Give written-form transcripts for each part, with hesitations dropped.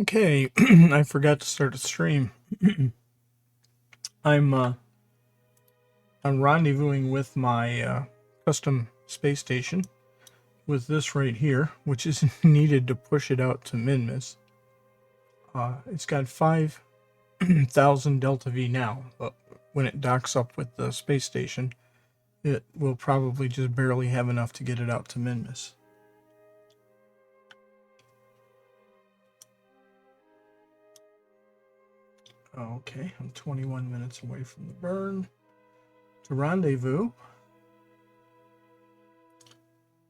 Okay, I forgot to start a stream. I'm I'm rendezvousing with my custom space station with this right here, which is needed to push it out to minmus. It's got 5,000 delta V now, but when it docks up with the space station, it will probably just barely have enough to get it out to minmus. Okay, I'm 21 minutes away from the burn to rendezvous.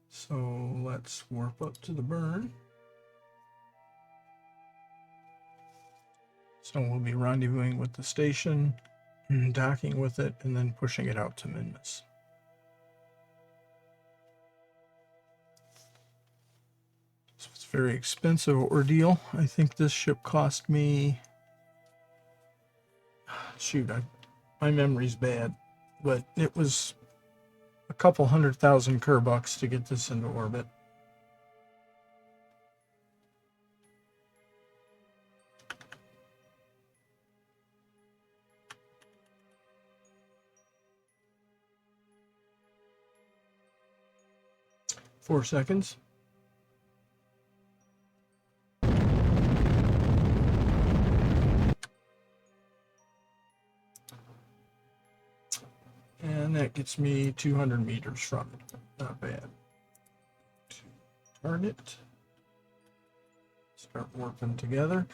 So let's warp up to the burn. So we'll be rendezvousing with the station, docking with it, and then pushing it out to minmus. So it's a very expensive ordeal. I think this ship cost me, shoot, my memory's bad, but it was a couple 100,000 Kerbucks to get this into orbit. Four seconds. And that gets me 200 meters from it. Not bad. Target. Start warping together.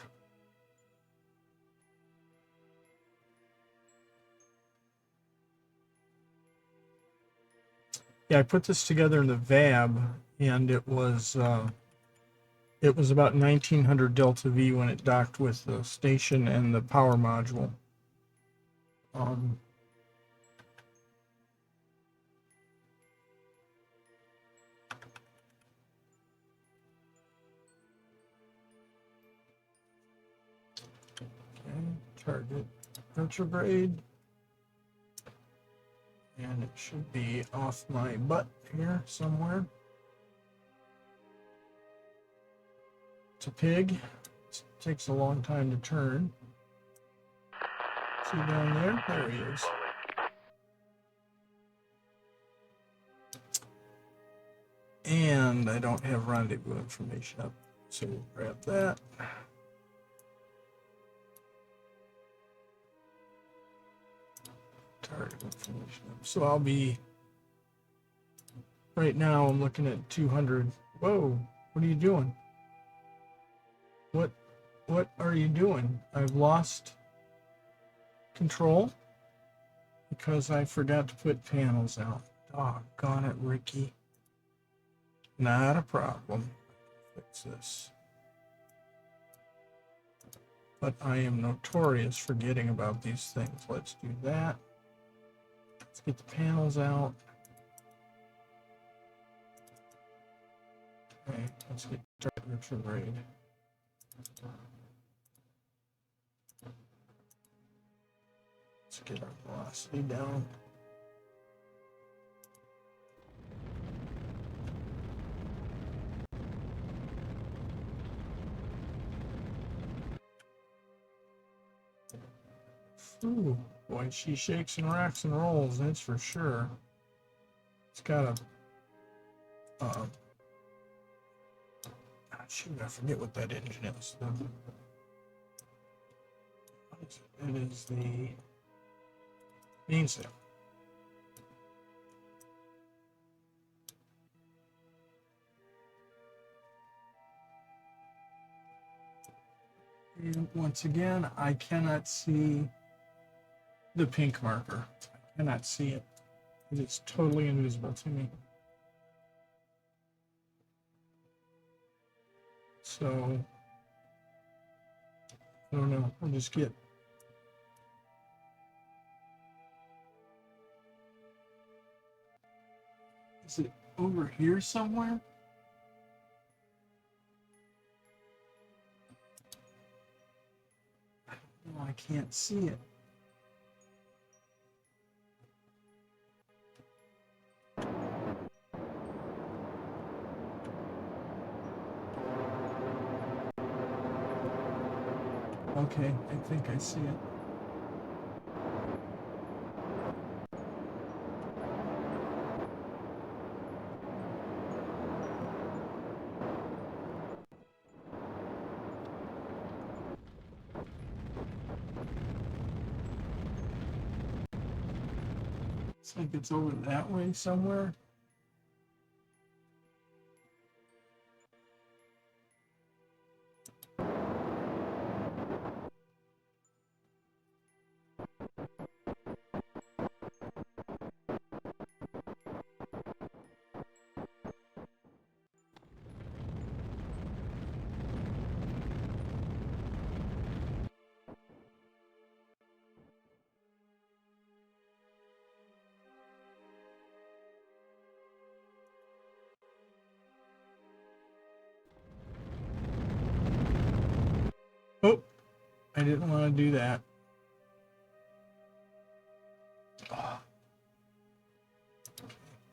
Yeah, I put this together in the VAB, and it was about 1900 delta V when it docked with the station and the power module. Okay, target retrograde. And it should be off my butt here somewhere. It's a pig. It takes a long time to turn. See down there? There he is. And I don't have rendezvous information up, so we'll grab that. Target information up. So I'll be, right now I'm looking at 200. Whoa, what are you doing? What are you doing? I've lost control because I forgot to put panels out. Doggone it, Ricky. Not a problem. Fix this. But I am notorious for forgetting about these things. Let's do that. Let's get the panels out. Okay, let's get target retrograde. Let's get our velocity down. Ooh, boy, she shakes and rocks and rolls, that's for sure. It's got a, shoot, I forget what that engine is. It is the mainsail. And once again, I cannot see the pink marker. I cannot see it. It is totally invisible to me. So, I don't know. I'll just get. Is it over here somewhere? No, I can't see it. Okay, I think I see it. It's like it's over that way somewhere. Oh, I didn't want to do that. Oh,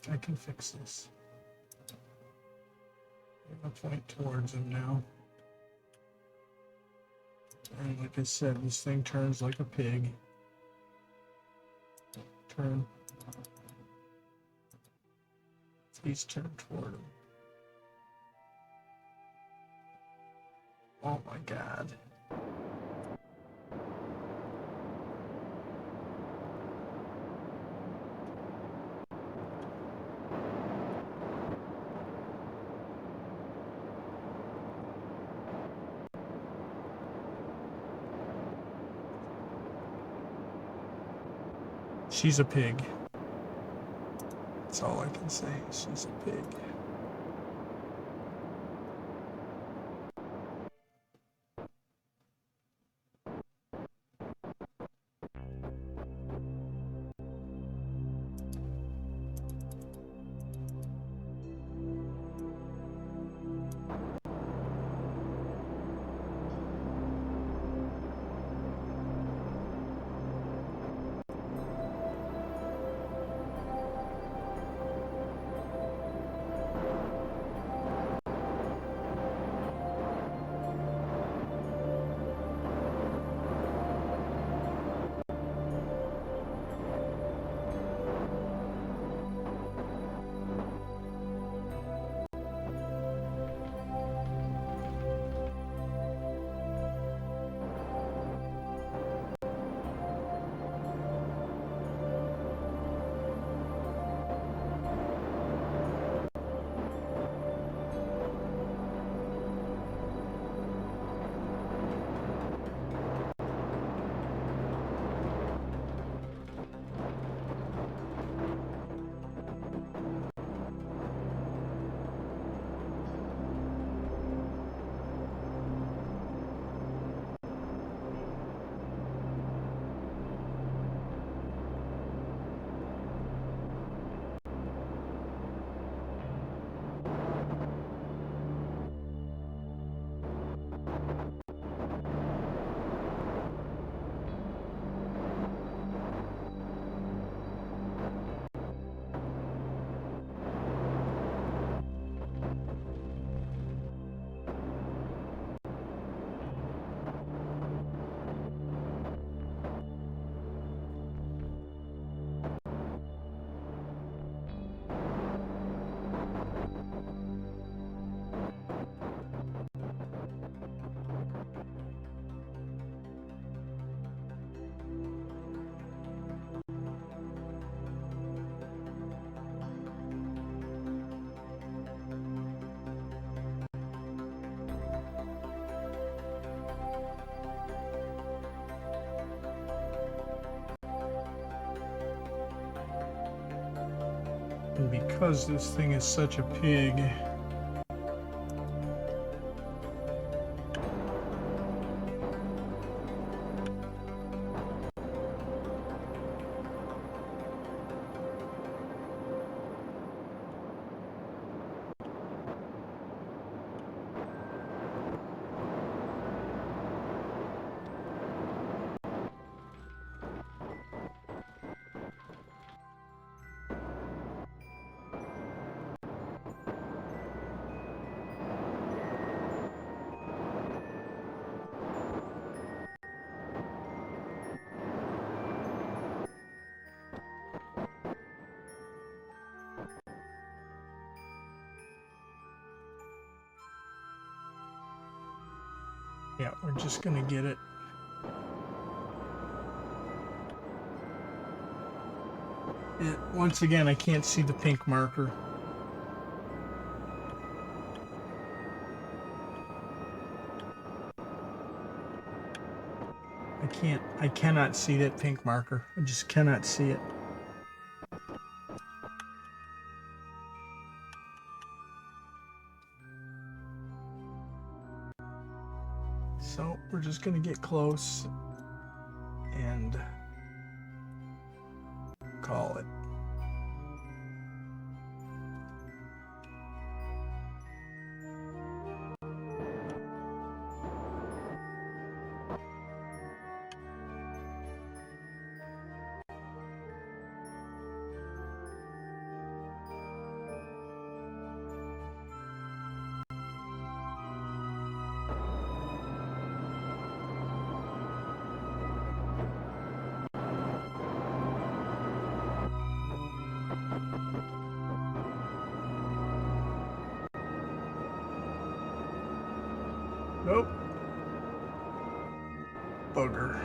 I can fix this. I'm gonna point towards him now. And like I said, this thing turns like a pig. Turn. Please turn toward him. Oh my god. She's a pig. That's all I can say. She's a pig. And because this thing is such a pig, Yeah, we're just gonna get it. Once again, I can't see the pink marker. I cannot see that pink marker. I just cannot see it. So we're just gonna get close and call it. Nope. Bugger.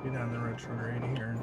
Get on the retrograde here.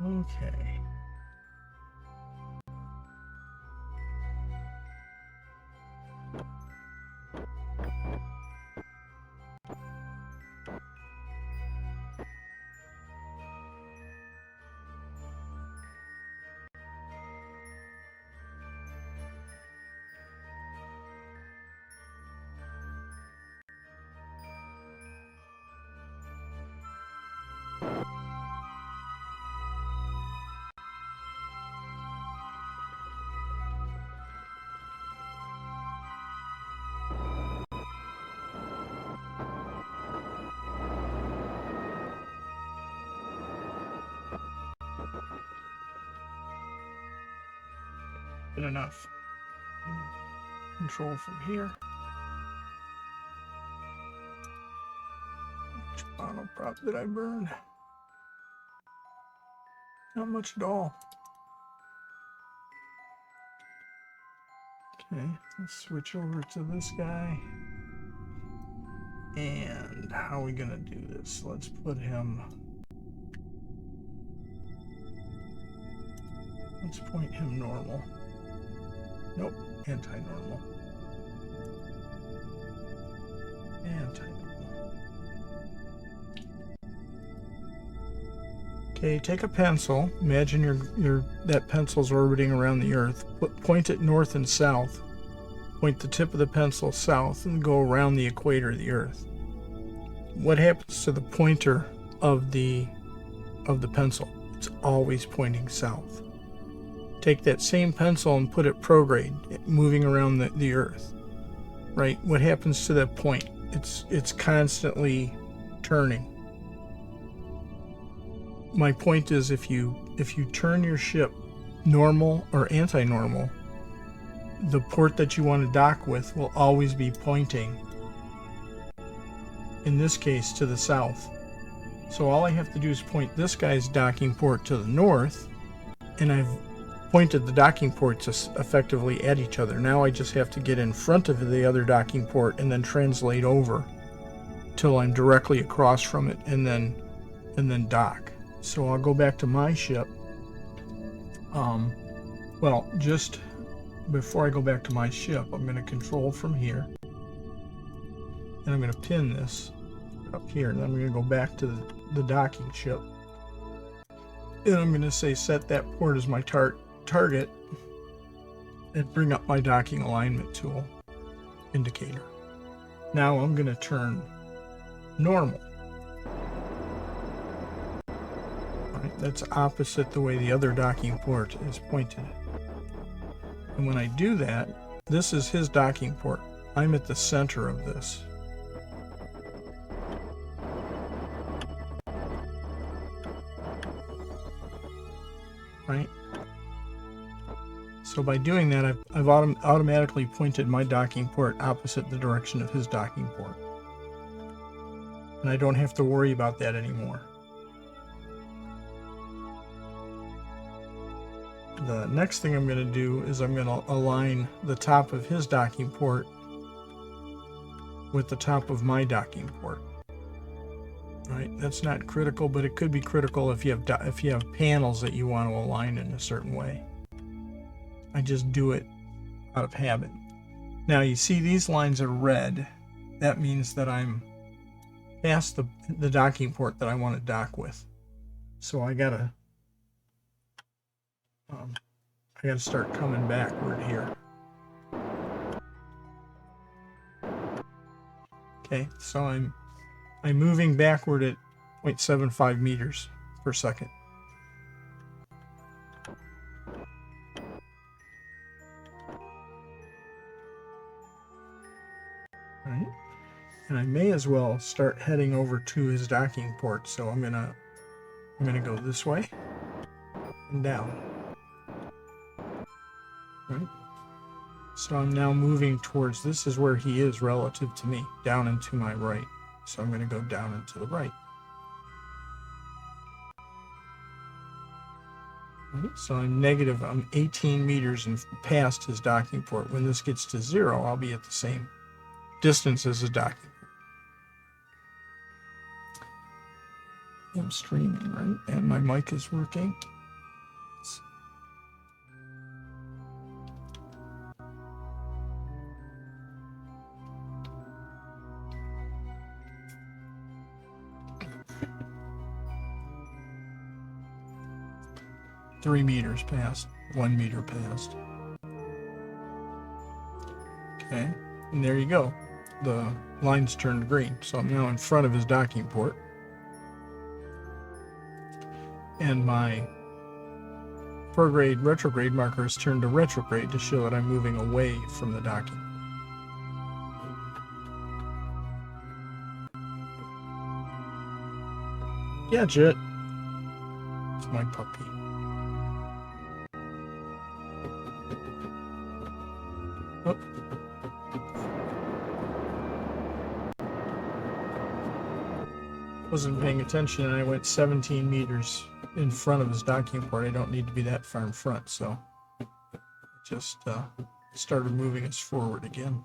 Okay. Good enough. Control from here. Which bottle prop did I burn? Not much at all. Okay, let's switch over to this guy. And how are we gonna do this? Let's put him. Let's point him normal. Nope, anti-normal. Anti-normal. Okay, take a pencil. Imagine that pencil's orbiting around the Earth. Point it north and south. Point the tip of the pencil south and go around the equator of the Earth. What happens to the pointer of the pencil? It's always pointing south. Take that same pencil and put it prograde, moving around the Earth. Right? What happens to that point? It's constantly turning. My point is, if you turn your ship normal or anti-normal, the port that you want to dock with will always be pointing, in this case, to the south. So all I have to do is point this guy's docking port to the north, and I've pointed the docking ports effectively at each other. Now I just have to get in front of the other docking port and then translate over till I'm directly across from it, and then dock. So I'll go back to my ship. Well, just before I go back to my ship, I'm going to control from here, and I'm going to pin this up here, and then I'm going to go back to the docking ship, and I'm going to say set that port as my target, and bring up my docking alignment tool indicator. Now I'm going to turn normal. Right, that's opposite the way the other docking port is pointed. And when I do that, this is his docking port. I'm at the center of this. Right? So by doing that, I've automatically pointed my docking port opposite the direction of his docking port. And I don't have to worry about that anymore. The next thing I'm going to do is I'm going to align the top of his docking port with the top of my docking port. Right? That's not critical, but it could be critical if you have panels that you want to align in a certain way. I just do it out of habit. Now you see these lines are red. That means that I'm past the docking port that I want to dock with. So I gotta start coming backward here. Okay, so I'm moving backward at 0.75 meters per second. Right, and I may as well start heading over to his docking port. So I'm gonna go this way and down. Right. So I'm now moving towards, this is where he is relative to me, down and to my right. So I'm going to go down and to the right. Right. So I'm 18 meters and past his docking port. When this gets to 0, I'll be at the same distance as his docking port. I'm streaming, right? And my mic is working. 3 meters past, 1 meter past. Okay, and there you go. The line's turned green, so I'm now in front of his docking port. And my prograde retrograde marker is turned to retrograde to show that I'm moving away from the docking. Yeah, Jet. It's my puppy. Oh. Wasn't paying attention, and I went 17 meters in front of his docking port. I don't need to be that far in front, so I just started moving us forward again.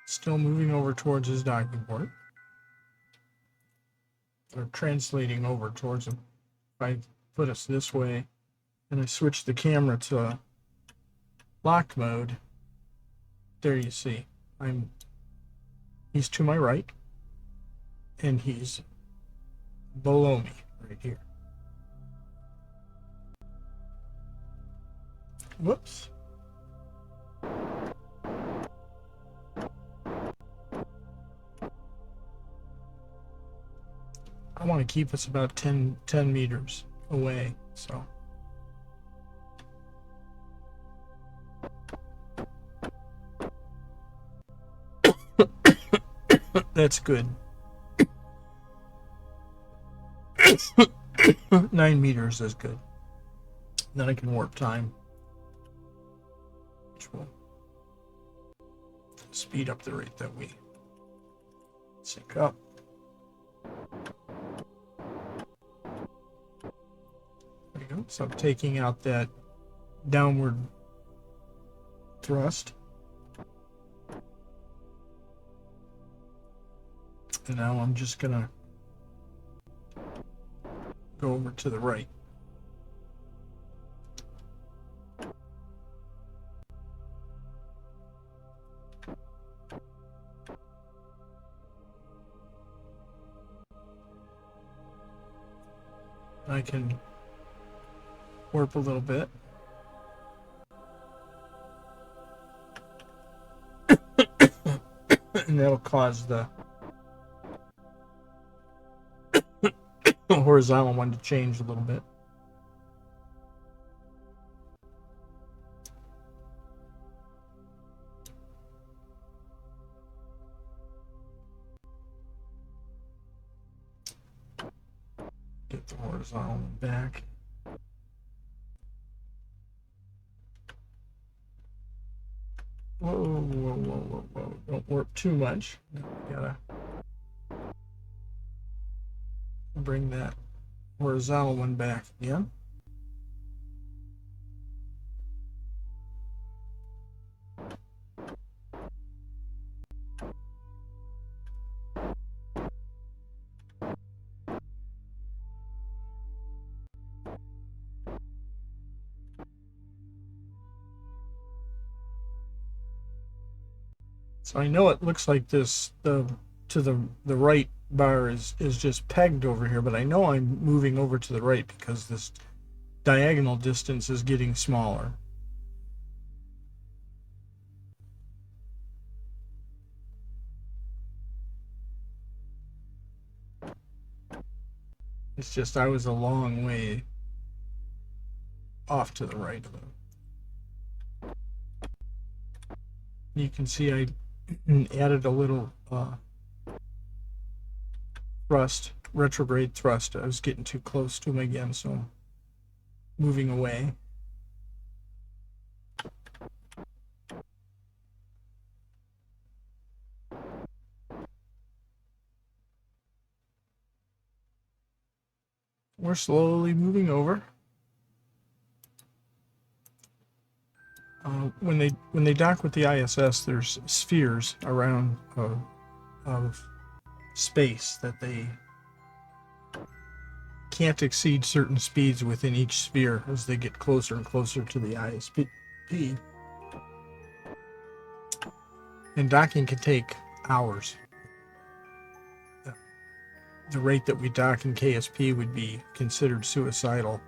Still moving over towards his docking port, or translating over towards him. If I put us this way and I switch the camera to locked mode, there you see he's to my right and he's below me right here. Whoops. I want to keep us about 10 meters away, so. That's good. 9 meters is good. Then I can warp time, which will speed up the rate that we sync up. There we go. So I'm taking out that downward thrust. And now I'm just gonna go over to the right. I can warp a little bit. And that'll cause the horizontal one to change a little bit. Get the horizontal one back. Whoa, whoa, whoa, whoa, whoa. Don't warp too much. Gotta bring that horizontal one back again. So I know it looks like this, the right bar is just pegged over here, but I know I'm moving over to the right because this diagonal distance is getting smaller. It's just I was a long way off to the right of it. You can see I added a little thrust, retrograde thrust. I was getting too close to him again, so I'm moving away. We're slowly moving over. When they dock with the ISS, there's spheres around of space that they can't exceed certain speeds within each sphere as they get closer and closer to the ISP. And docking can take hours. The rate that we dock in KSP would be considered suicidal.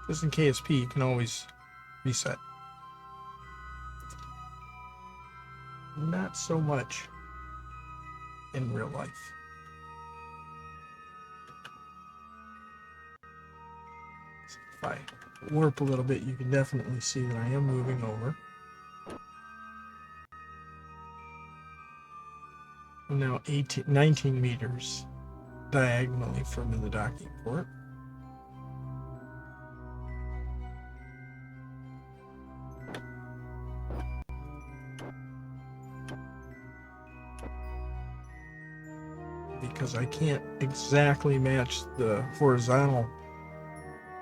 Just in KSP, you can always reset. Not so much in real life. So if I warp a little bit, you can definitely see that I am moving over. I'm now 19 meters diagonally from the docking port. Because I can't exactly match the horizontal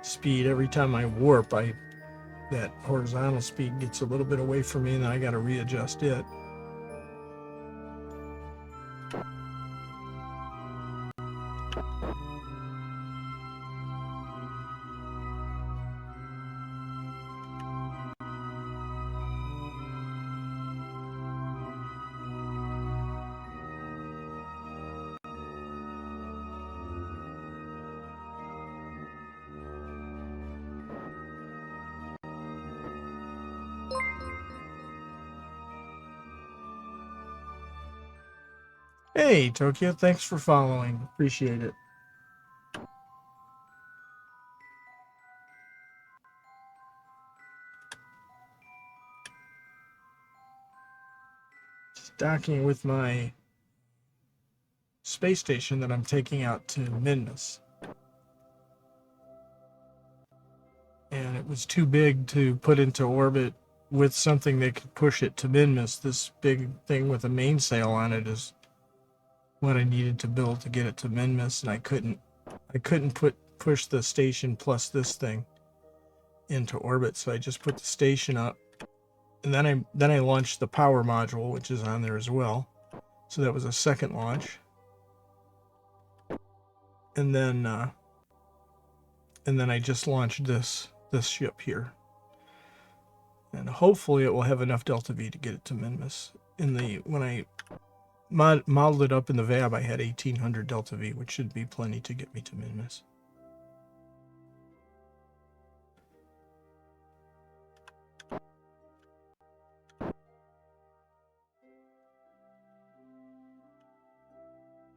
speed every time I warp. That horizontal speed gets a little bit away from me, and then I got to readjust it. Hey, Tokyo, thanks for following. Appreciate it. Just docking with my space station that I'm taking out to Minmus. and it was too big to put into orbit with something that could push it to minmus. This big thing with a mainsail on it is what I needed to build to get it to minmus, and I couldn't push the station plus this thing into orbit, so I just put the station up, and then I launched the power module, which is on there as well. So that was a second launch, and then I just launched this ship here, and hopefully it will have enough delta V to get it to minmus. When I modeled it up in the VAB, I had 1800 delta V, which should be plenty to get me to minmus.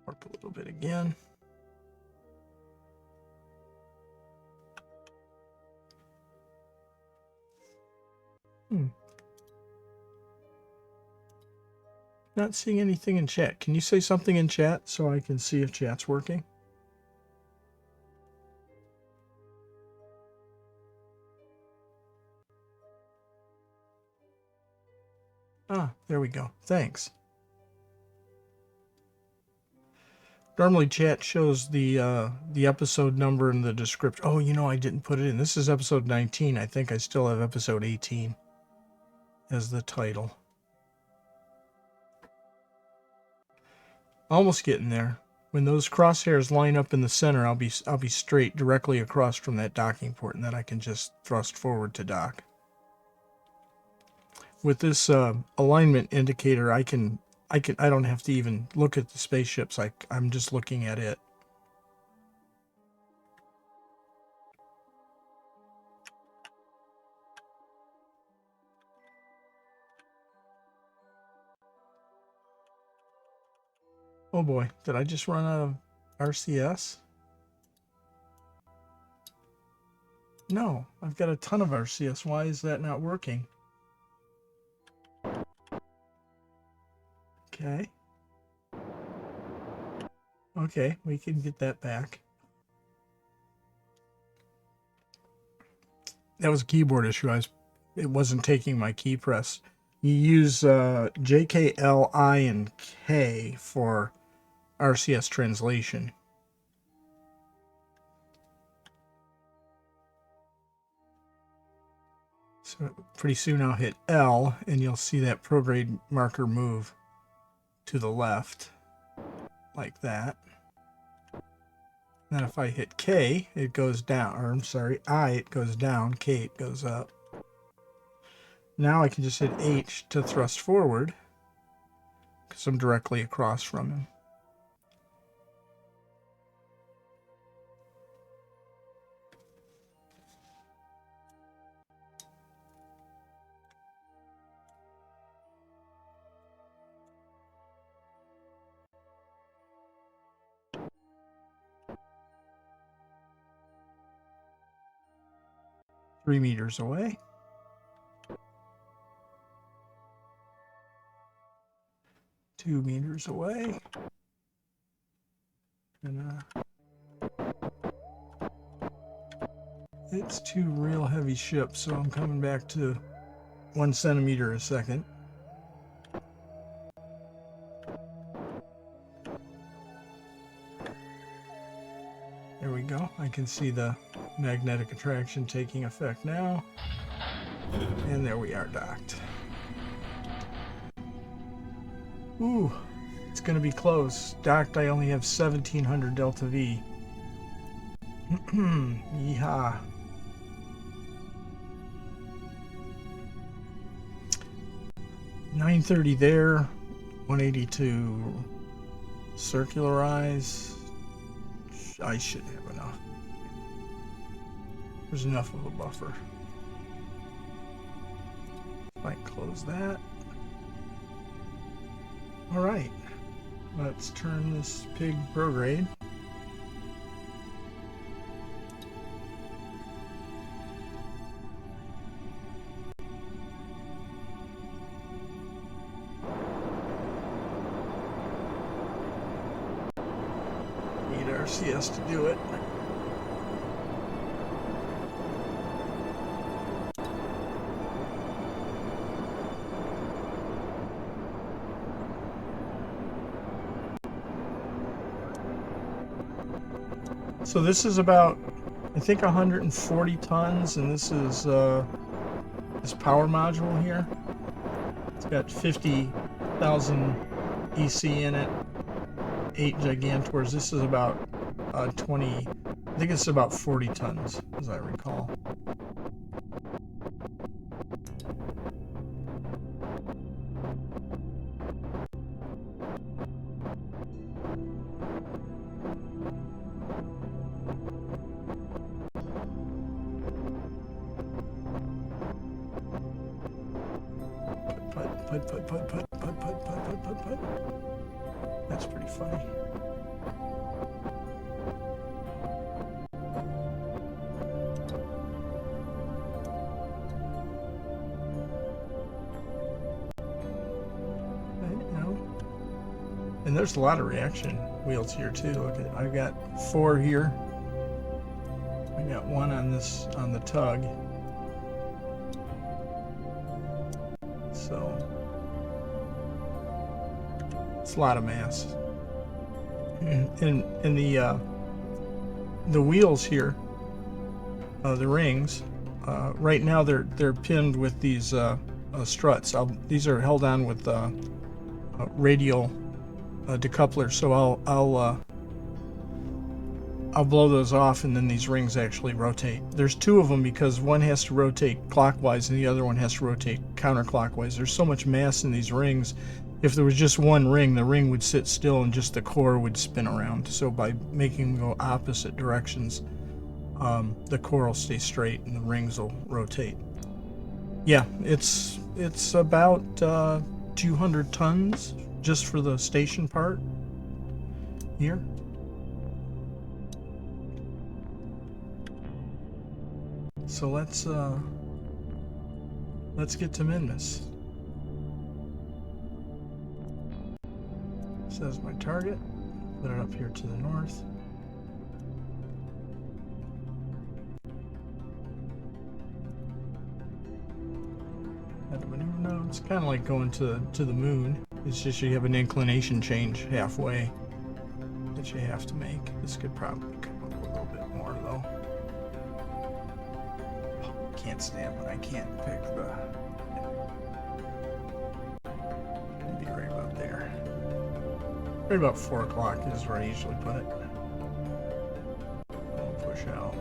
Warp a little bit again. Not seeing anything in chat. Can you say something in chat so I can see if chat's working? Ah, there we go. Thanks. Normally chat shows the episode number in the description. Oh, you know, I didn't put it in. This is episode 19. I think I still have episode 18 as the title. Almost getting there. When those crosshairs line up in the center, I'll be straight directly across from that docking port, and then I can just thrust forward to dock. With this alignment indicator, I don't have to even look at the spaceships. I'm just looking at it. Oh boy, did I just run out of RCS? No, I've got a ton of RCS. Why is that not working? Okay. Okay, we can get that back. That was a keyboard issue. It wasn't taking my key press. You use J, K, L, I, and K for RCS translation. So pretty soon I'll hit L, and you'll see that prograde marker move to the left, like that. Then if I hit K, it goes down, or I'm sorry, I, it goes down, K, it goes up. Now I can just hit H to thrust forward, because I'm directly across from him. Three meters away. 2 meters away. And it's two real heavy ships, so I'm coming back to 1 centimeter a second. There we go. I can see the magnetic attraction taking effect now. And there we are docked. Ooh, it's going to be close. Docked, I only have 1700 delta V. Yeehaw. $930 there, 182 circularize. I should have enough. There's enough of a buffer. Might close that. All right, let's turn this pig prograde. Need RCS to do it. So this is about, I think, 140 tons, and this is this power module here. It's got 50,000 EC in it, 8 gigantors. This is about 20, I think it's about 40 tons, as I recall. Put. That's pretty funny. And there's a lot of reaction wheels here too. Look at, I've got 4 here. I got 1 on this, on the tug. So it's a lot of mass. And the wheels here, the rings, right now they're pinned with these struts. These are held on with radial decouplers, so I'll blow those off, and then these rings actually rotate. There's 2 of them because one has to rotate clockwise and the other one has to rotate counterclockwise. There's so much mass in these rings. If there was just one ring, the ring would sit still and just the core would spin around. So by making them go opposite directions, the core will stay straight and the rings will rotate. Yeah, it's about 200 tons just for the station part here. So let's get to minmus. Says my target. Put it up here to the north. Add a maneuver node. It's kind of like going to the moon. It's just you have an inclination change halfway that you have to make. This could probably come up a little bit more though. Can't stand when I can't pick the. It'd be right about there. Right about 4 o'clock is where I usually put it. I'll push out.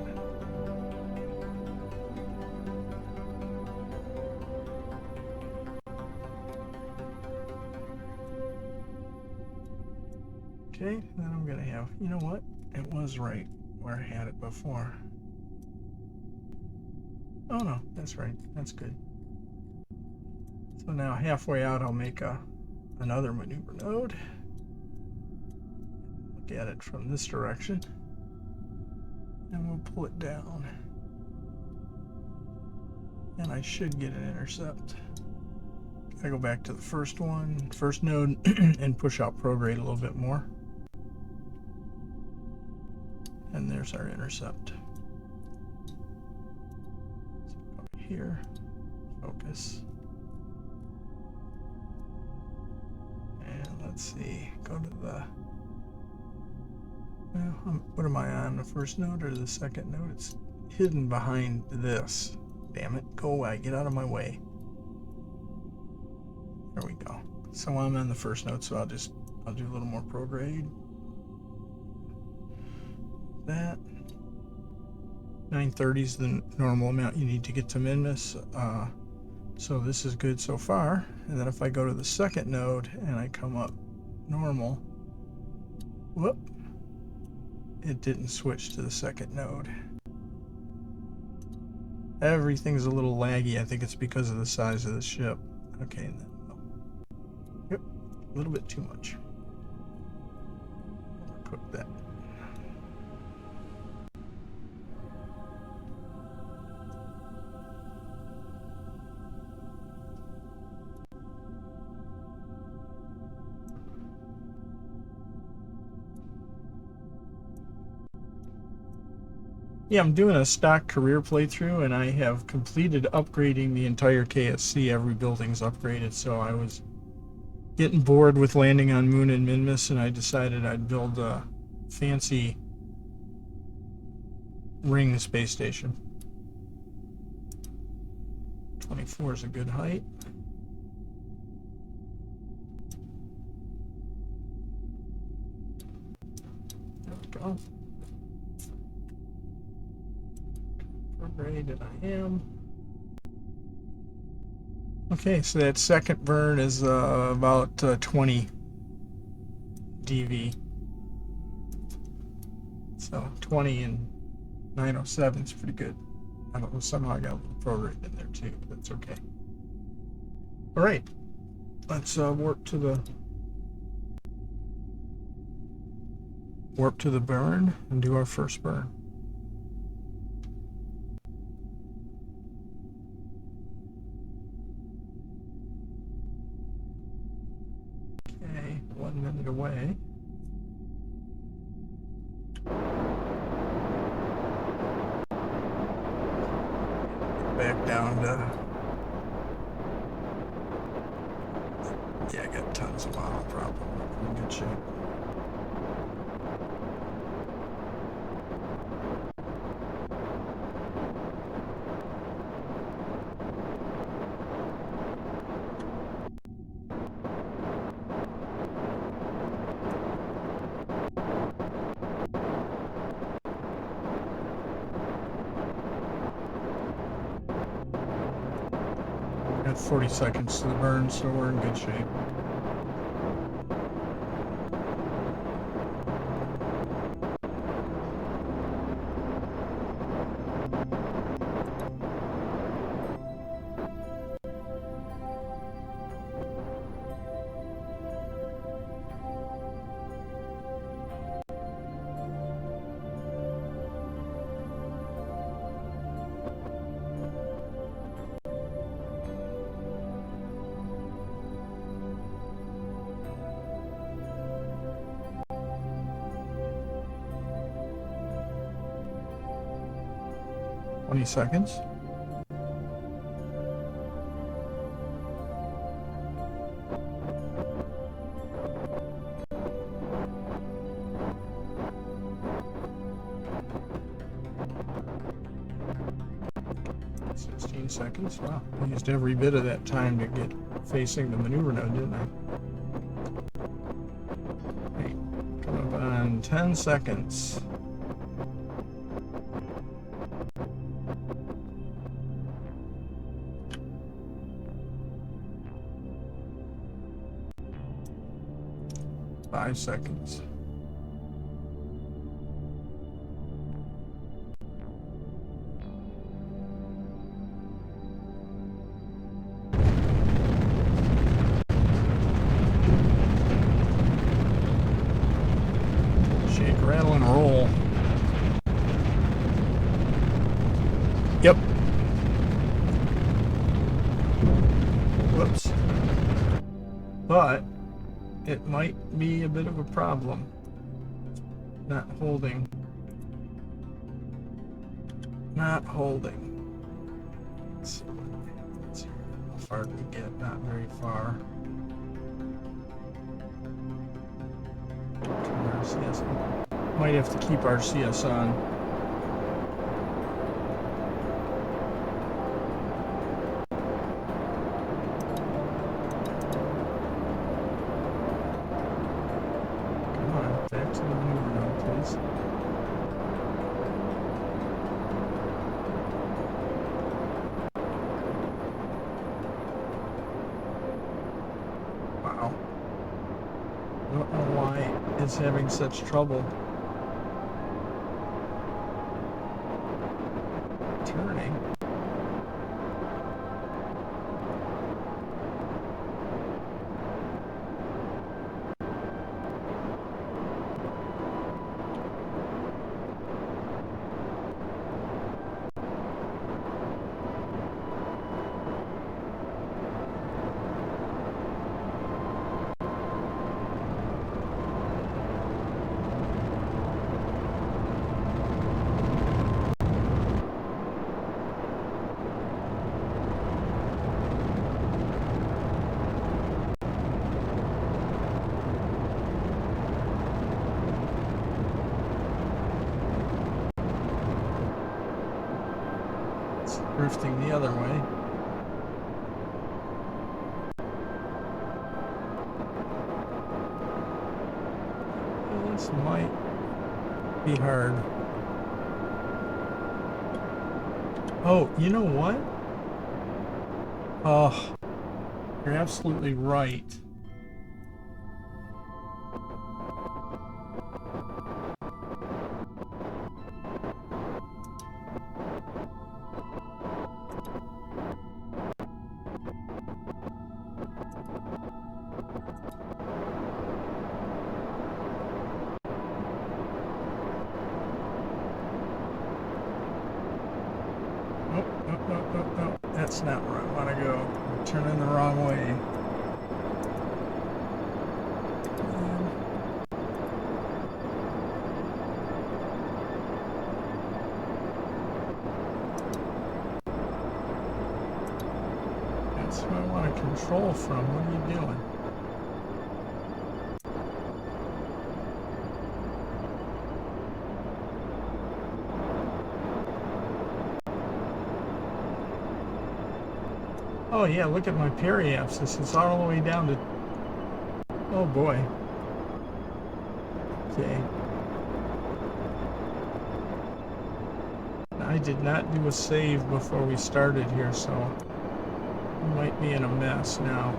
Okay, then I'm gonna have, you know what? It was right where I had it before. Oh no, that's right. That's good. So now halfway out, I'll make another maneuver node. Look at it from this direction. And we'll pull it down. And I should get an intercept. I go back to the first node, and push out prograde a little bit more. And there's our intercept. Here, focus, and let's see, go to the, well, what am I on, the first node or the second node? It's hidden behind this. Damn it, go away, get out of my way. There we go. So I'm on the first node, so I'll do a little more prograde. That. 930 is the normal amount you need to get to minmus. So this is good so far. And then if I go to the second node and I come up normal, whoop, it didn't switch to the second node. Everything's a little laggy. I think it's because of the size of the ship. Okay, then, yep, a little bit too much. Overcook that. Yeah, I'm doing a stock career playthrough, and I have completed upgrading the entire KSC. Every building's upgraded, so I was getting bored with landing on Moon and Minmus, and I decided I'd build a fancy ring space station. 24 is a good height. There we go. Rated I am. Okay, so that second burn is about 20 dV. So 20 and 907 is pretty good. I don't know, somehow I got a little prorate in there too, but that's okay. All right, let's warp to the burn and do our first burn. Okay, 1 minute away. Back down to, yeah, I got tons of model problem. In good shape. Got 40 seconds to the burn, so we're in good shape. Seconds. Seconds. Wow, I used every bit of that time to get facing the maneuver node, didn't I? Right, coming up on 10 seconds. Five seconds. Shake, rattle, and roll. Yep. Whoops. But it might be a bit of a problem. Not holding. Not holding. Let's see how far do we get? Not very far. Turn our CS on. Might have to keep our CS on. Come on, back to the maneuver node, please. Wow. I don't know why it's having such trouble turning. it's drifting the other way. This might be hard. Oh, you know what? Oh, you're absolutely right. No, that's not where I want to go. I'm turning the wrong way. That's who I want to control from. What are you doing? Oh yeah, look at my periapsis. It's all the way down to... Oh boy. Okay. I did not do a save before we started here, so we might be in a mess now.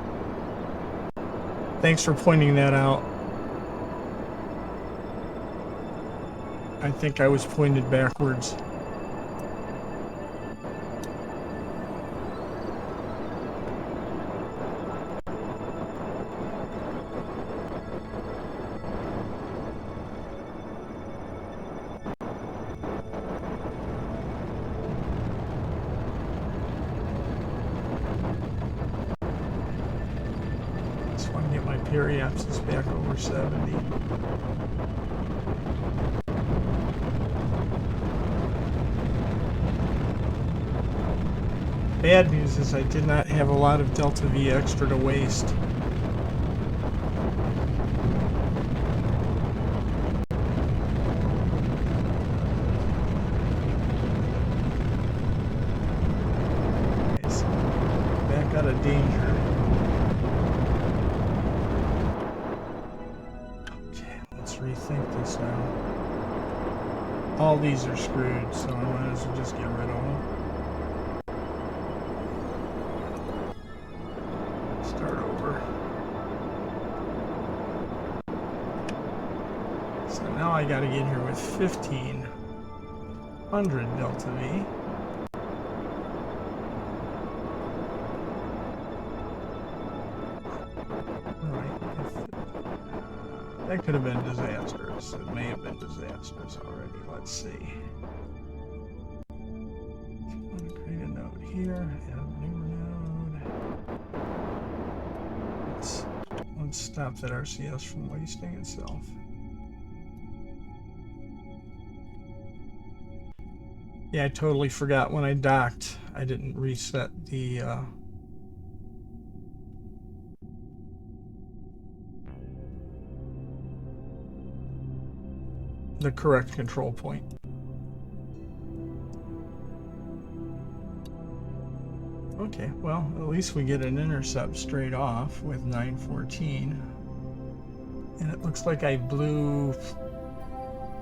Thanks for pointing that out. I think I was pointed backwards. Just want to get my periapsis back over 70. Bad news is I did not have a lot of delta V extra to waste. Okay, so back out of danger. Okay, let's rethink this now. All these are screwed, so I might as well just get rid of them. Start over. So now I gotta get here with 1500 delta V. Right. That could have been disastrous. It may have been disastrous already. Let's see. I'm gonna create a node here, add a new node. Let's stop that RCS from wasting itself. Yeah, I totally forgot when I docked. I didn't reset the correct control point. Okay, well, at least we get an intercept straight off with 914. And it looks like I blew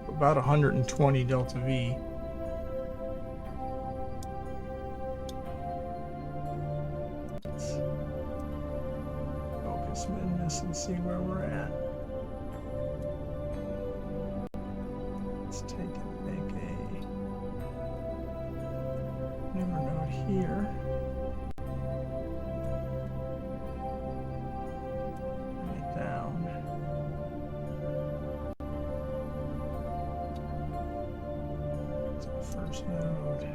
about 120 delta V. Let's focus minmus and see where we're at. Let's take and make a new node here. First node.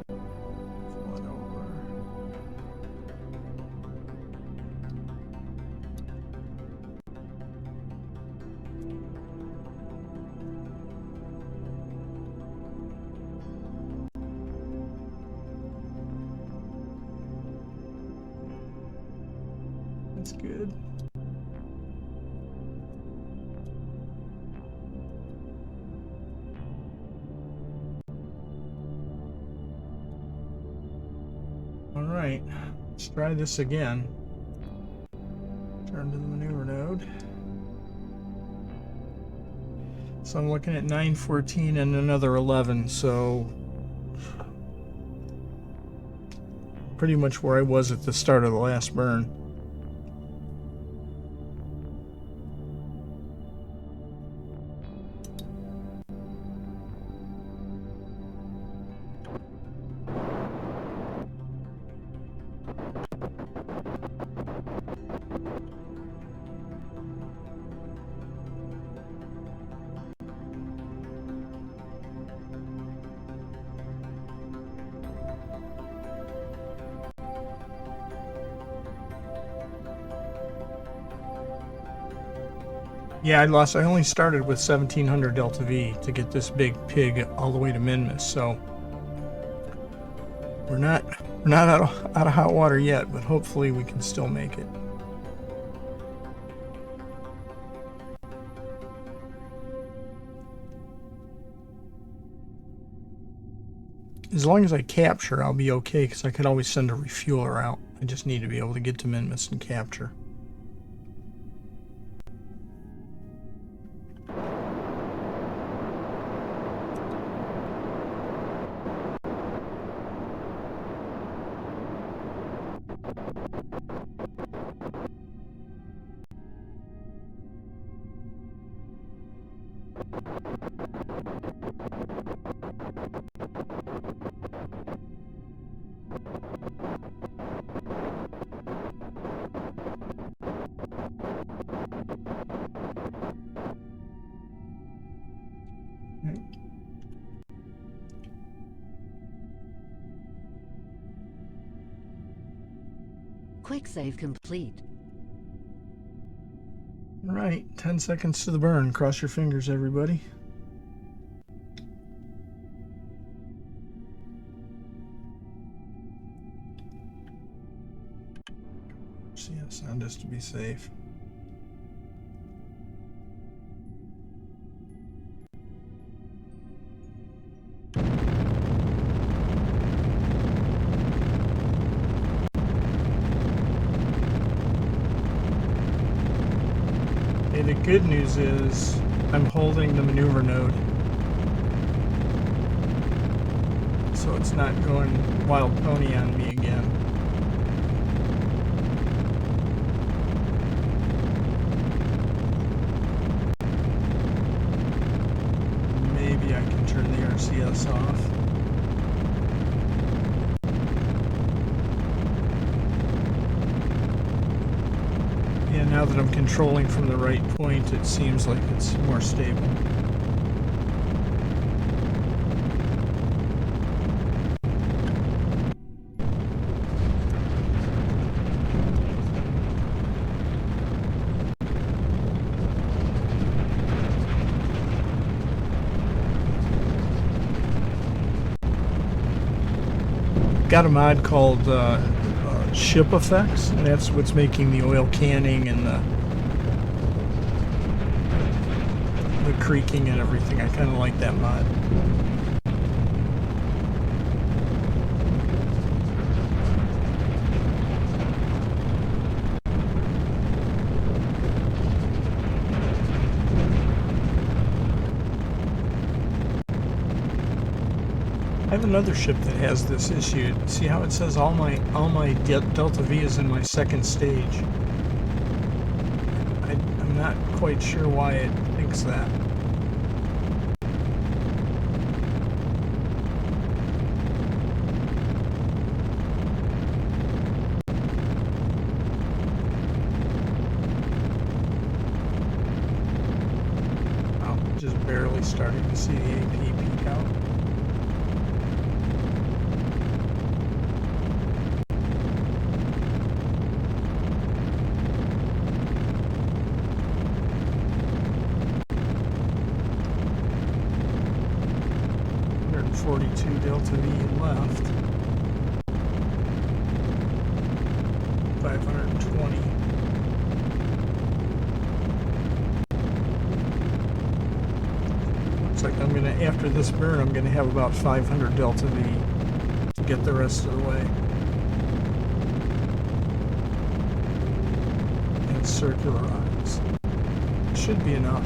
Flood over. That's good. Alright, let's try this again. Turn to the maneuver node. So I'm looking at 914 and another 11, so pretty much where I was at the start of the last burn. Yeah, I only started with 1700 delta V to get this big pig all the way to minmus, so we're not out of hot water yet, but hopefully we can still make it. As long as I capture, I'll be okay, because I could always send a refueler out. I just need to be able to get to minmus and capture. Quick save complete. All right, 10 seconds to the burn. Cross your fingers, everybody. CS on just to be safe. The good news is I'm holding the maneuver node, so it's not going wild pony on me again. Maybe I can turn the RCS off. Yeah, now that I'm controlling from the right point, it seems like it's more stable. Got a mod called ship effects, and that's what's making the oil canning and the creaking and everything. I kind of like that mod. I have another ship that has this issue. See how it says all my delta V is in my second stage? I'm not quite sure why it thinks that. Oh, just barely starting to see the AP peak out. Delta V left. 520. Looks like I'm gonna, after this burn, I'm gonna have about 500 delta V to get the rest of the way. let's circularize. Should be enough.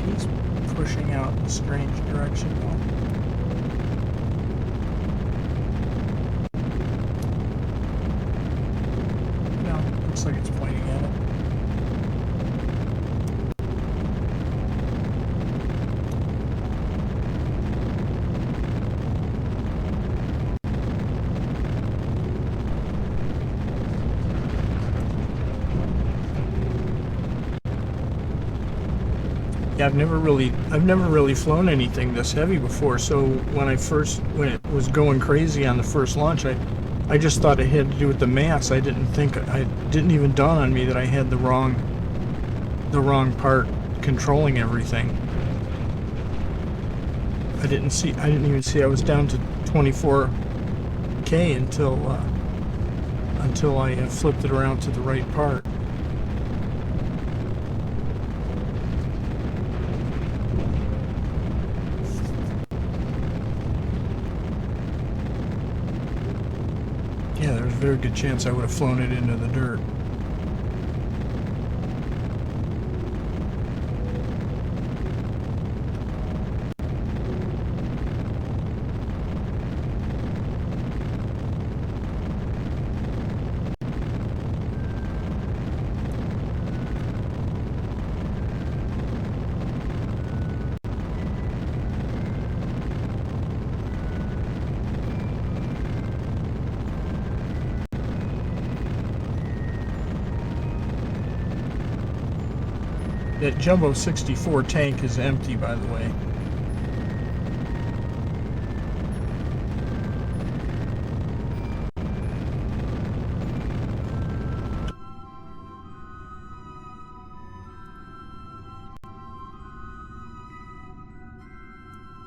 He's pushing out in a strange direction though. Looks like it's pointing at it. Yeah, I've never really flown anything this heavy before, so when it was going crazy on the first launch, I just thought it had to do with the mass. It didn't even dawn on me that I had the wrong part controlling everything. I didn't even see I was down to 24K until I flipped it around to the right part. Yeah, there's a very good chance I would have flown it into the dirt. That Jumbo 64 tank is empty, by the way.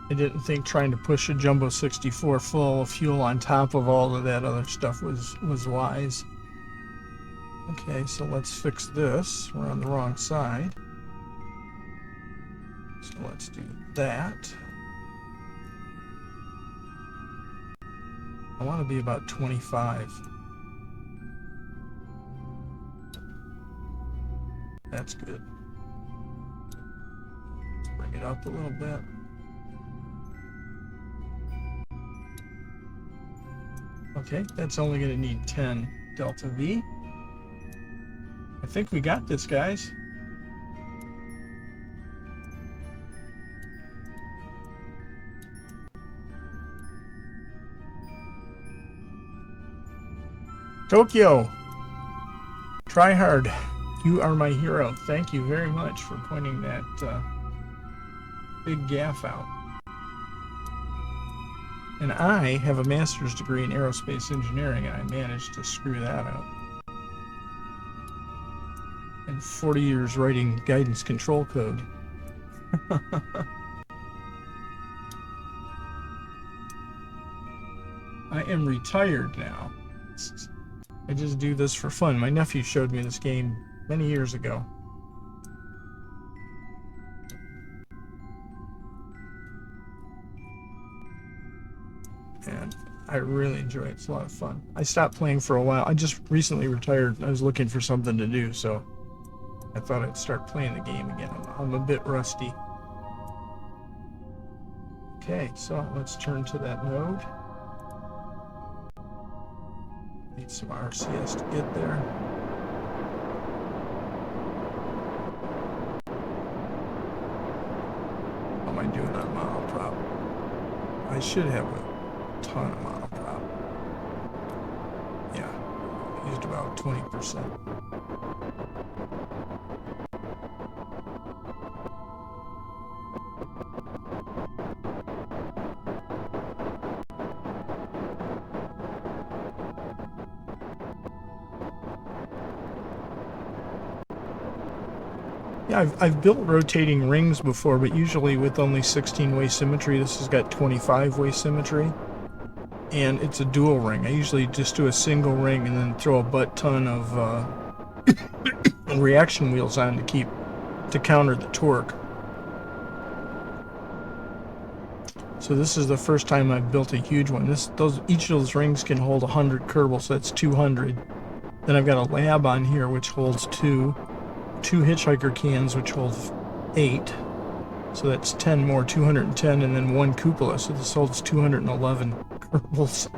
I didn't think trying to push a Jumbo 64 full of fuel on top of all of that other stuff was wise. Okay, so let's fix this. We're on the wrong side. So let's do that. I want to be about 25. That's good. Let's bring it up a little bit. Okay, that's only going to need 10 delta V. I think we got this, guys. Tokyo, try hard. You are my hero. Thank you very much for pointing that big gaff out. And I have a master's degree in aerospace engineering, and I managed to screw that up. And 40 years writing guidance control code. I am retired now. I just do this for fun. My nephew showed me this game many years ago. And I really enjoy it. It's a lot of fun. I stopped playing for a while. I just recently retired. I was looking for something to do, so I thought I'd start playing the game again. I'm a bit rusty. Okay, so let's turn to that node. Need some RCS to get there. How am I doing on monoprop? I should have a ton of monoprop. Yeah, used about 20%. Yeah, I've built rotating rings before, but usually with only 16-way symmetry. This has got 25-way symmetry. and it's a dual ring. I usually just do a single ring and then throw a butt ton of reaction wheels on to counter the torque. So this is the first time I've built a huge one. Each of those rings can hold 100 Kerbal, so that's 200. Then I've got a lab on here which holds two hitchhiker cans which hold 8. So that's 10 more, 210, and then one cupola. So this holds 211 Kerbals.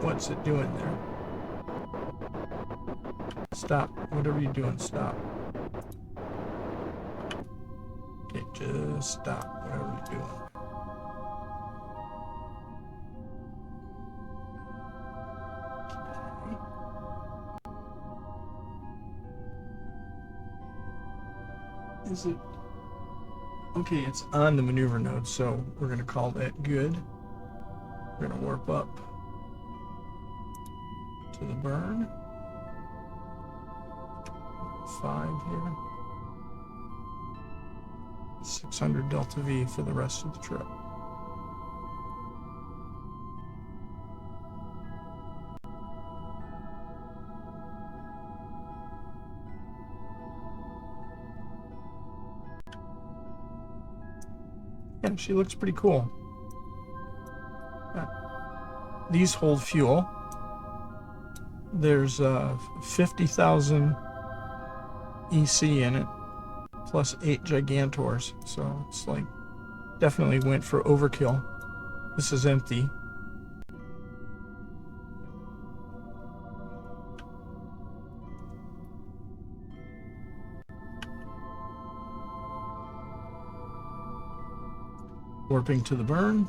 What's it doing there? Stop. Whatever you're doing, stop. Okay, just stop. Whatever you're doing. Is it? Okay, it's on the maneuver node, so we're going to call that good. We're going to warp up to the burn. 5 here. 600 delta V for the rest of the trip. Yeah, she looks pretty cool. These hold fuel. There's 50,000 EC in it, plus 8 Gigantors, so it's like definitely went for overkill. This is empty. Warping to the burn.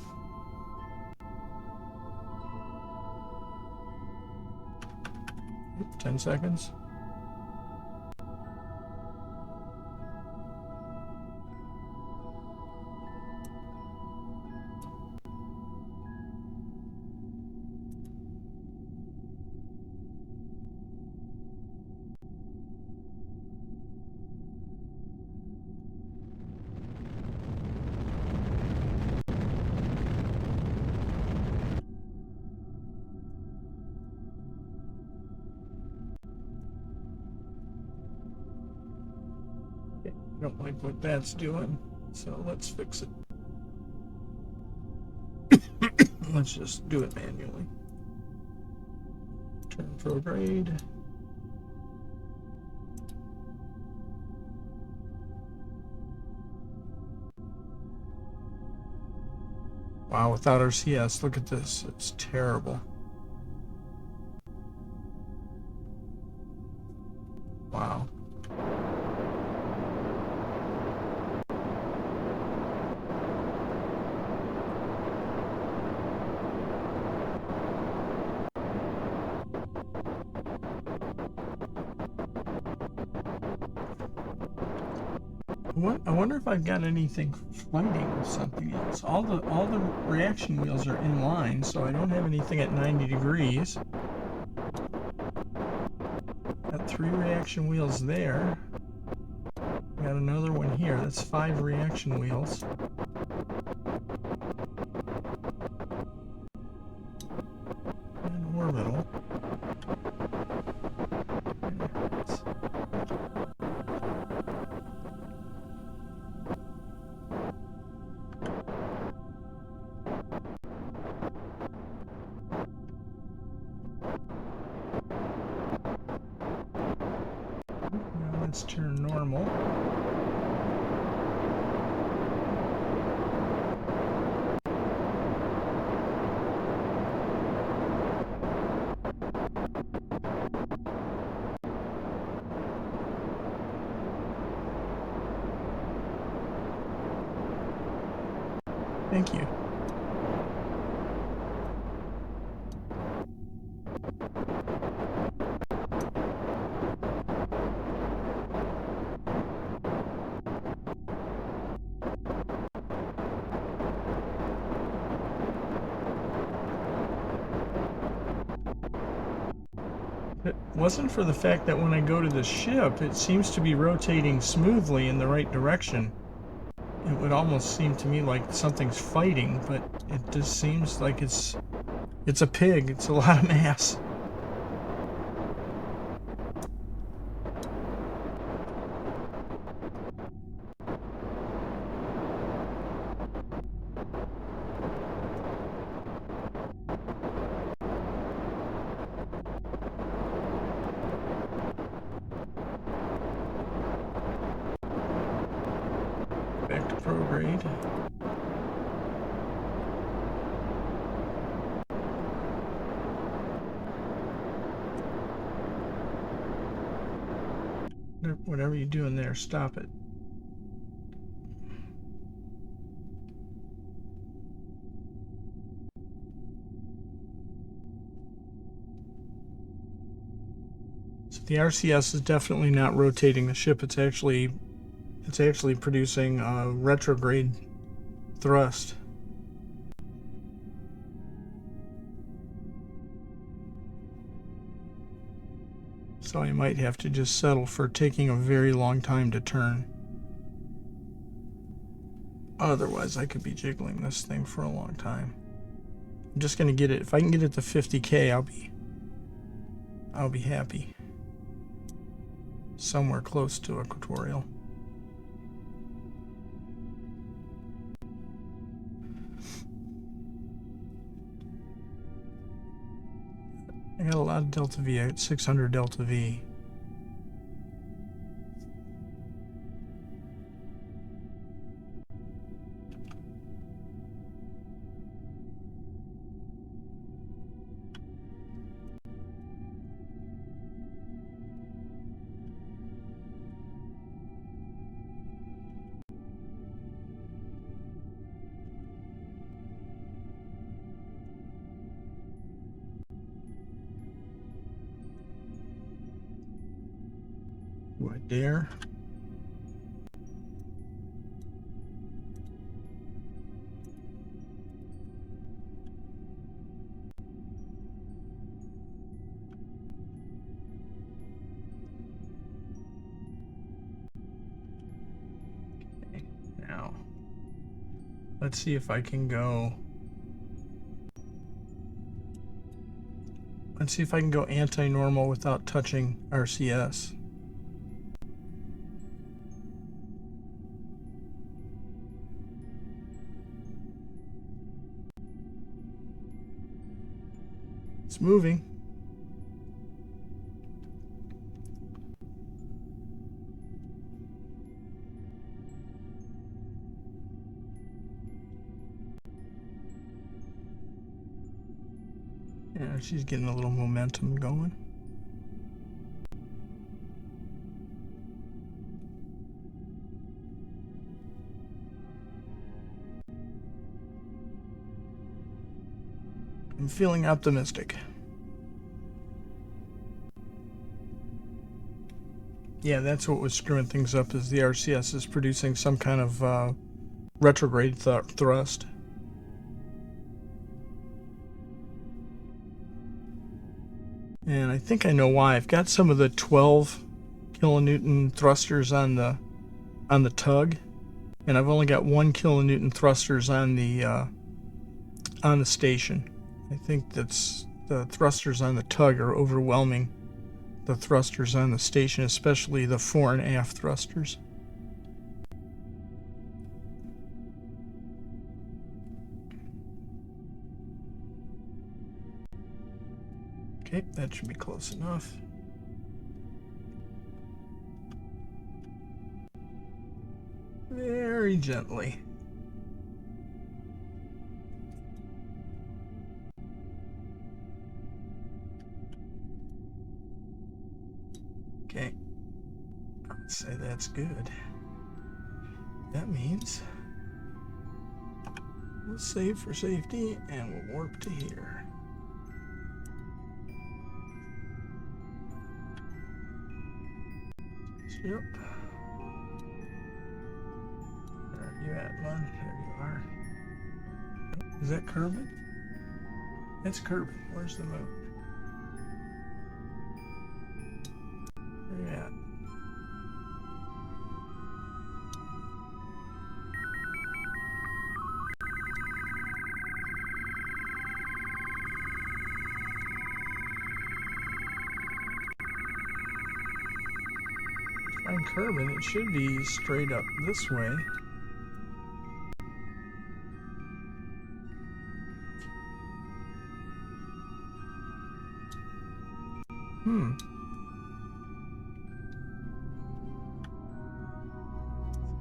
Oop, 10 seconds. I don't like what that's doing, so let's fix it. Let's just do it manually. Turn prograde. Wow, without RCS, look at this. It's terrible. Wow. I wonder if I've got anything fighting with something else. All the reaction wheels are in line, so I don't have anything at 90 degrees. Got 3 reaction wheels there. Got another one here. That's 5 reaction wheels. And orbital. Let's turn normal. Thank you. If it wasn't for the fact that when I go to the ship, it seems to be rotating smoothly in the right direction. It would almost seem to me like something's fighting, but it just seems like it's a pig. It's a lot of mass. Back to prograde. Whatever you're doing there, stop it. So the RCS is definitely not rotating the ship. It's actually producing a retrograde thrust. So I might have to just settle for taking a very long time to turn. Otherwise, I could be jiggling this thing for a long time. I'm just gonna get it. If I can get it to 50K, I'll be happy. Somewhere close to equatorial. I got a lot of delta V. I got 600 delta V. Do I dare? Okay, now let's see if I can go. Let's see if I can go anti-normal without touching RCS. It's moving. Yeah, she's getting a little momentum going. I'm feeling optimistic. Yeah, that's what was screwing things up, is the RCS is producing some kind of retrograde thrust. And I think I know why. I've got some of the 12 kilonewton thrusters on the tug, and I've only got 1 kilonewton thrusters on the station. I think that's the thrusters on the tug are overwhelming the thrusters on the station, especially the fore and aft thrusters. Okay, that should be close enough. Very gently. Okay, let's say that's good. That means we'll save for safety and we'll warp to here. Yep. Where are you at, man? There you are. Is that Kerbin? That's Kerbin. Where's the moon? Where you at? Find Kerbin. It should be straight up this way.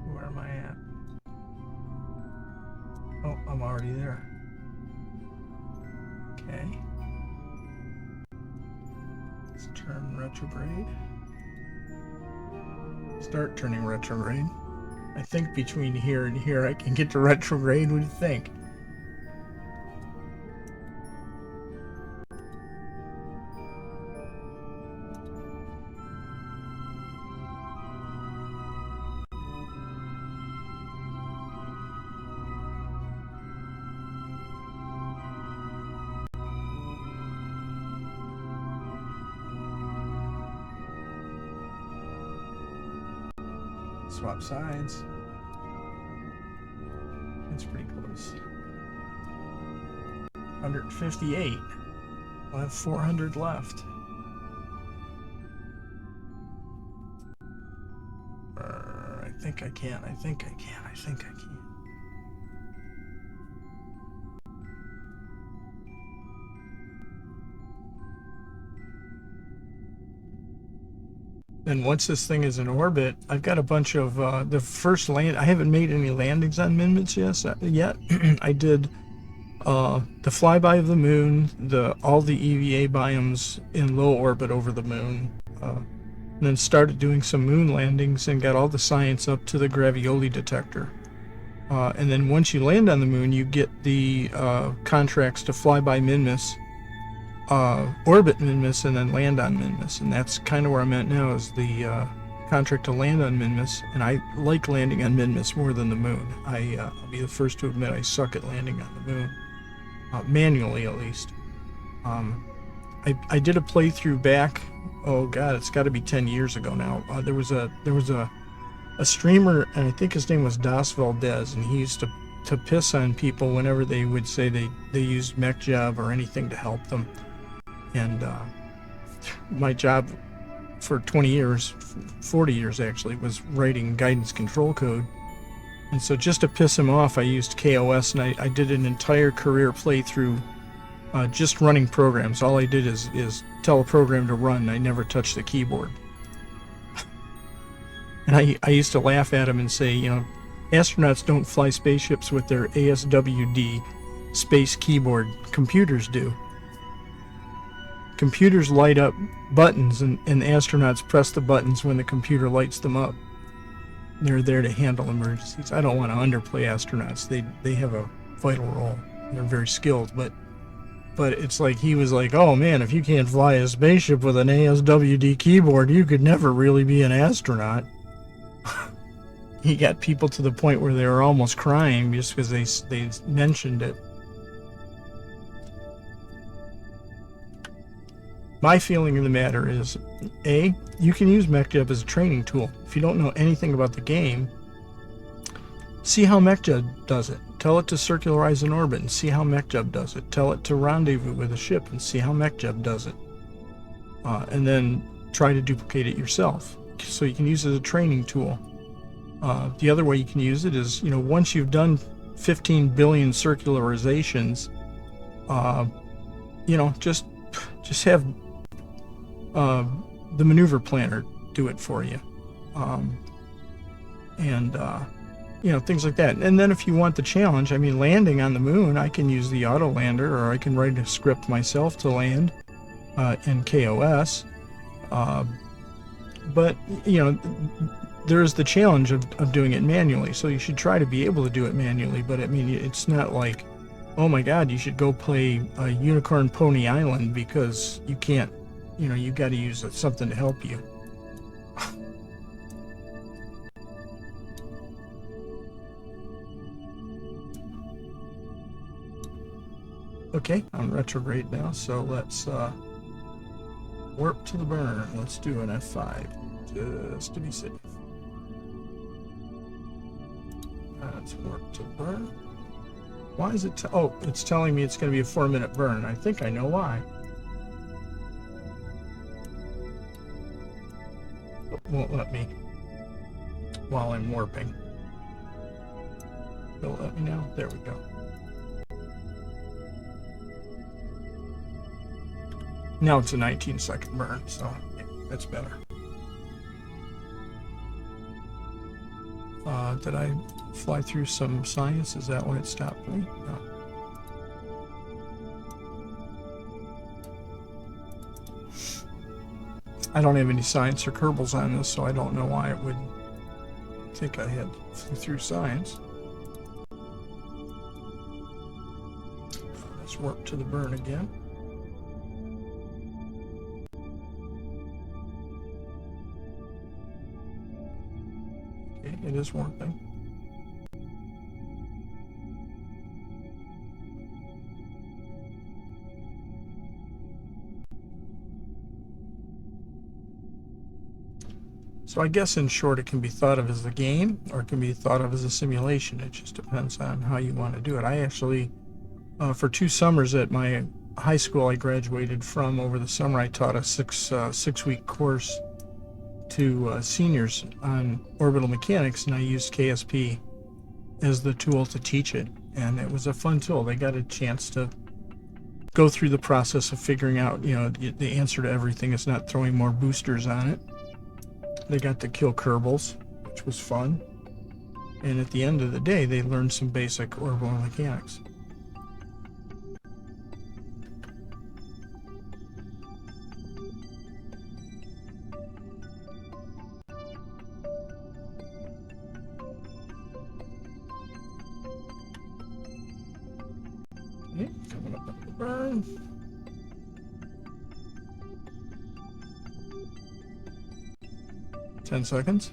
Where am I at? Oh, I'm already there. Okay. Let's turn retrograde. Start turning retrograde. I think between here and here I can get to retrograde. What do you think? Swap sides. That's pretty close. 158. I'll have 400 left. I think I can. I think I can. I think I can. And once this thing is in orbit, I've got a bunch of the first land. I haven't made any landings on minmus yet. I did the flyby of the moon, all the EVA biomes in low orbit over the moon, and then started doing some moon landings and got all the science up to the gravioli detector. And then once you land on the moon, you get the contracts to fly by minmus, orbit minmus, and then land on minmus. And that's kind of where I'm at now, is the contract to land on minmus. And I like landing on minmus more than the moon. I'll be the first to admit I suck at landing on the moon, manually at least. I did a playthrough back, oh god, it's got to be 10 years ago now. There was a streamer, and I think his name was Das Valdez, and he used to piss on people whenever they would say they used mech job or anything to help them. And my job for 20 years, 40 years actually, was writing guidance control code. And so just to piss him off, I used KOS, and I did an entire career playthrough just running programs. All I did is tell a program to run. I never touched the keyboard. And I used to laugh at him and say, you know, astronauts don't fly spaceships with their ASWD space keyboard. Computers do. Computers light up buttons, and astronauts press the buttons when the computer lights them up. They're there to handle emergencies. I don't want to underplay astronauts. They have a vital role. They're very skilled, but it's like he was like, oh man, if you can't fly a spaceship with an ASWD keyboard, you could never really be an astronaut. He got people to the point where they were almost crying just because they mentioned it. My feeling of the matter is, A, you can use MechJeb as a training tool. If you don't know anything about the game, see how MechJeb does it. Tell it to circularize in orbit and see how MechJeb does it. Tell it to rendezvous with a ship and see how MechJeb does it. And then try to duplicate it yourself, so you can use it as a training tool. The other way you can use it is, you know, once you've done 15 billion circularizations, you know, just have the maneuver planner do it for you, you know, things like that. And then if you want the challenge, I mean, landing on the moon, I can use the auto lander, or I can write a script myself to land in KOS. But you know, there is the challenge of doing it manually, so you should try to be able to do it manually. But I mean, it's not like, oh my god, you should go play Unicorn Pony Island, because you can't, you know, you got to use something to help you. Okay, I'm retrograde now, so let's warp to the burn. Let's do an F5 just to be safe. Let's warp to burn. Why is it? Oh, it's telling me it's going to be a 4-minute burn. I think I know why. It won't let me. while I'm warping. Will it let me now? There we go. Now it's a 19-second burn, so yeah, that's better. Did I fly through some science? Is that when it stopped me? No. I don't have any science or Kerbals on this, so I don't know why it would think I had flew through science. Let's warp to the burn again. Okay, it is warping. So I guess in short, it can be thought of as a game or it can be thought of as a simulation. It just depends on how you want to do it. I actually, for 2 summers at my high school I graduated from over the summer, I taught a six-week course to seniors on orbital mechanics, and I used KSP as the tool to teach it. And it was a fun tool. They got a chance to go through the process of figuring out, the answer to everything is not throwing more boosters on it. They got to kill Kerbals, which was fun. And at the end of the day, they learned some basic orbital mechanics. Okay, coming up the burn. Ten seconds.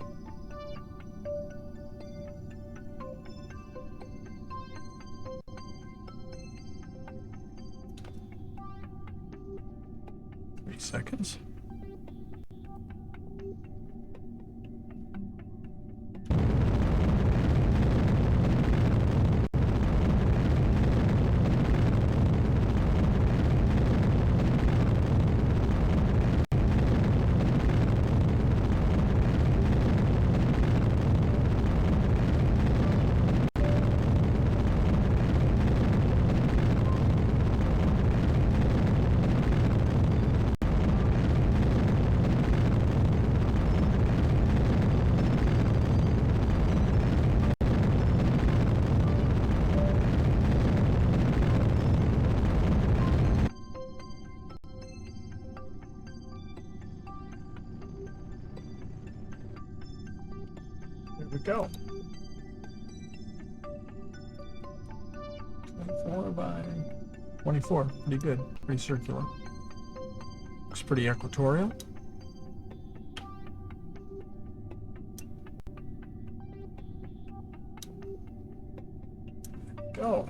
Three seconds. There we go. 24 by 24. Pretty good. Pretty circular. Looks pretty equatorial. Go.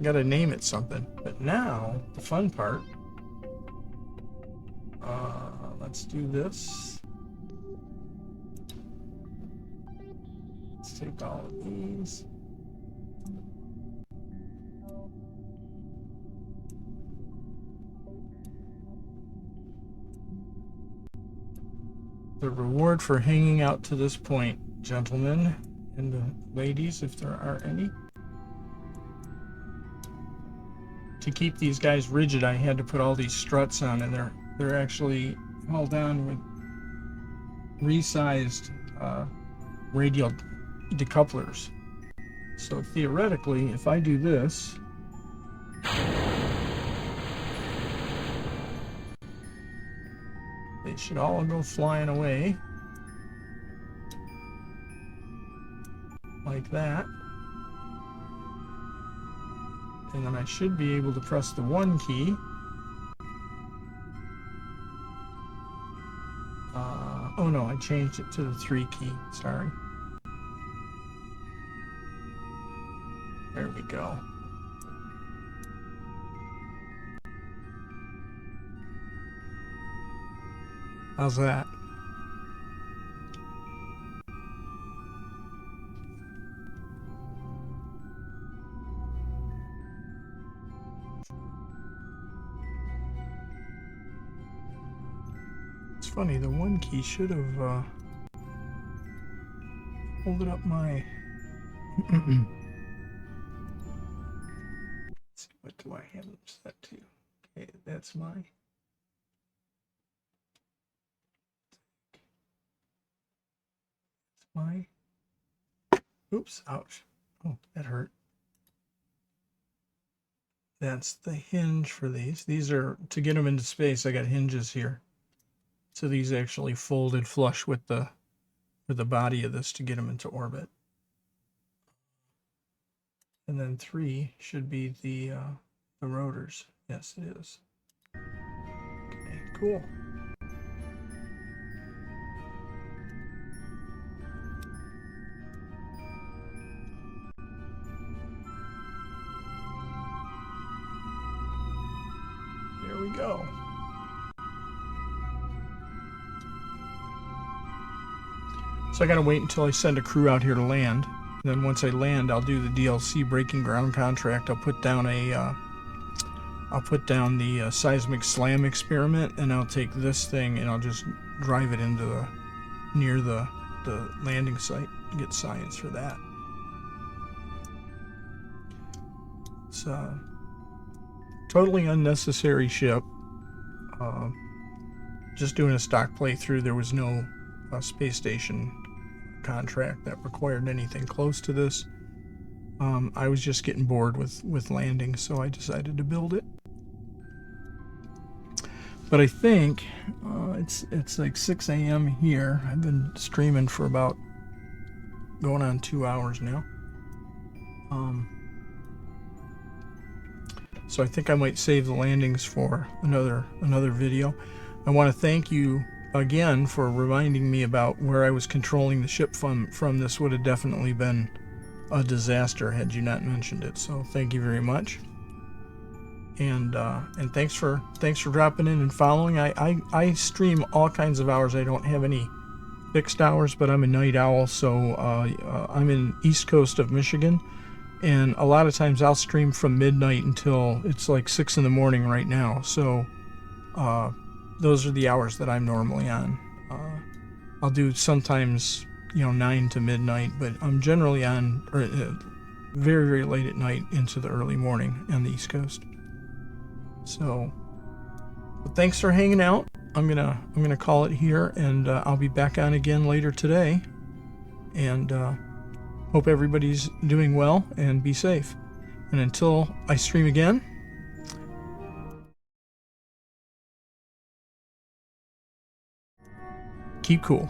Gotta name it something. But now, the fun part. Let's do this. Let's take all of these. The reward for hanging out to this point, gentlemen and ladies, if there are any. To keep these guys rigid, I had to put all these struts on, and they're actually held on with resized radial decouplers. So theoretically, if I do this, they should all go flying away like that. And then I should be able to press the 1 key. Oh no, I changed it to the 3 key. Sorry. There we go. How's that? It's funny, the 1 key should have hold it up my. Let's see, what do I have them set to? Okay, that's my. Oops, ouch. Oh, that hurt. That's the hinge for these. These are, to get them into space, I got hinges here. So these actually folded flush with the body of this to get them into orbit. And then 3 should be the rotors. Yes, it is. Okay, cool. There we go. So I gotta wait until I send a crew out here to land. And then once I land, I'll do the DLC breaking ground contract. I'll put down the seismic slam experiment, and I'll take this thing and I'll just drive it into near the landing site and get science for that. It's a totally unnecessary ship. Just doing a stock playthrough, there was no space station contract that required anything close to this. I was just getting bored with landing, so I decided to build it. But I think it's like 6 a.m. here. I've been streaming for about going on 2 hours now. So I think I might save the landings for another video. I want to thank you again for reminding me about where I was controlling the ship from. This would have definitely been a disaster had you not mentioned it. So thank you very much. And thanks for dropping in and following. I stream all kinds of hours. I don't have any fixed hours, but I'm a night owl, so I'm in East Coast of Michigan, and a lot of times I'll stream from midnight until it's like 6 in the morning right now. So those are the hours that I'm normally on. I'll do sometimes 9 to midnight, but I'm generally on very, very late at night into the early morning on the East Coast. So, but thanks for hanging out. I'm gonna call it here, and I'll be back on again later today. And hope everybody's doing well and be safe. And until I stream again, keep cool.